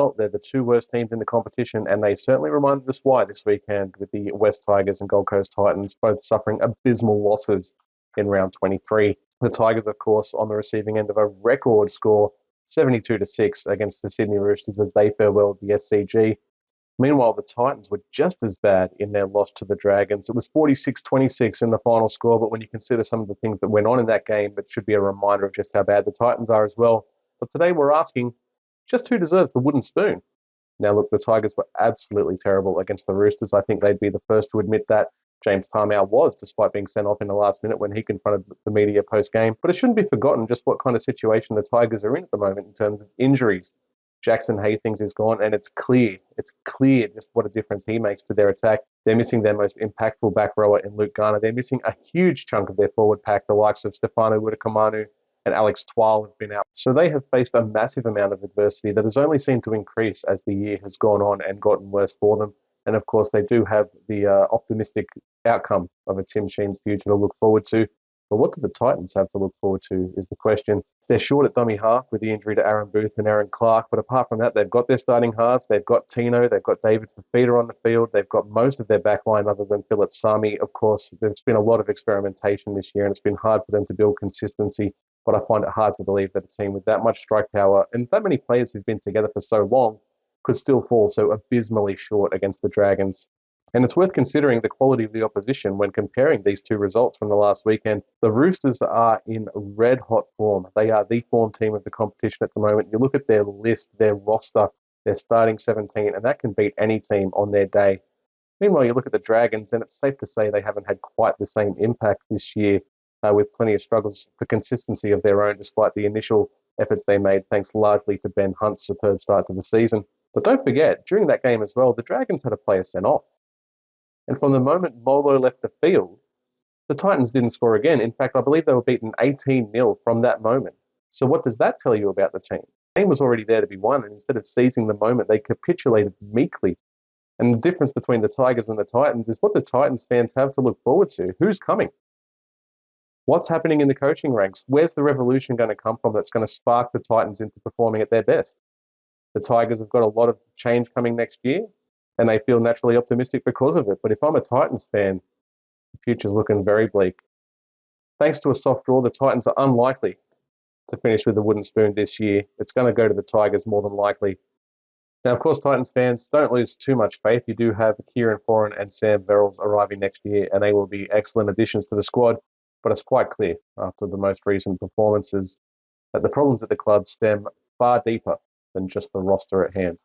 well. They're the two worst teams in the competition, and they certainly reminded us why this weekend with the West Tigers and Gold Coast Titans both suffering abysmal losses in round 23. The Tigers, of course, on the receiving end of a record score, 72-6 against the Sydney Roosters as they farewelled the SCG. Meanwhile, the Titans were just as bad in their loss to the Dragons. It was 46-26 in the final score, but when you consider some of the things that went on in that game, it should be a reminder of just how bad the Titans are as well. But today we're asking, just who deserves the wooden spoon? Now, look, the Tigers were absolutely terrible against the Roosters. I think they'd be the first to admit that. James Tarmow was, despite being sent off in the last minute when he confronted the media post-game. But it shouldn't be forgotten just what kind of situation the Tigers are in at the moment in terms of injuries. Jackson Hastings is gone, and it's clear just what a difference he makes to their attack. They're missing their most impactful back rower in Luke Garner. They're missing a huge chunk of their forward pack, the likes of Stefano Wutakamanu and Alex Twal have been out. So they have faced a massive amount of adversity that has only seemed to increase as the year has gone on and gotten worse for them. And of course, they do have the optimistic outcome of a Tim Sheen's future to look forward to. But what do the Titans have to look forward to is the question. They're short at dummy half with the injury to Aaron Booth and Aaron Clark. But apart from that, they've got their starting halves. They've got Tino. They've got David Fafita on the field. They've got most of their back line other than Philip Sami. Of course, there's been a lot of experimentation this year, and it's been hard for them to build consistency. But I find it hard to believe that a team with that much strike power and that many players who've been together for so long could still fall so abysmally short against the Dragons. And it's worth considering the quality of the opposition when comparing these two results from the last weekend. The Roosters are in red-hot form. They are the form team of the competition at the moment. You look at their list, their roster, their starting 17, and that can beat any team on their day. Meanwhile, you look at the Dragons, and it's safe to say they haven't had quite the same impact this year, with plenty of struggles for consistency of their own, despite the initial efforts they made, thanks largely to Ben Hunt's superb start to the season. But don't forget, during that game as well, the Dragons had a player sent off. And from the moment Molo left the field, the Titans didn't score again. In fact, I believe they were beaten 18-0 from that moment. So what does that tell you about the team? The game was already there to be won, and instead of seizing the moment, they capitulated meekly. And the difference between the Tigers and the Titans is what the Titans fans have to look forward to. Who's coming? What's happening in the coaching ranks? Where's the revolution going to come from that's going to spark the Titans into performing at their best? The Tigers have got a lot of change coming next year, and they feel naturally optimistic because of it. But if I'm a Titans fan, the future's looking very bleak. Thanks to a soft draw, the Titans are unlikely to finish with the wooden spoon this year. It's going to go to the Tigers more than likely. Now, of course, Titans fans, don't lose too much faith. You do have Kieran Foran and Sam Verrills arriving next year, and they will be excellent additions to the squad. But it's quite clear after the most recent performances that the problems at the club stem far deeper than just the roster at hand.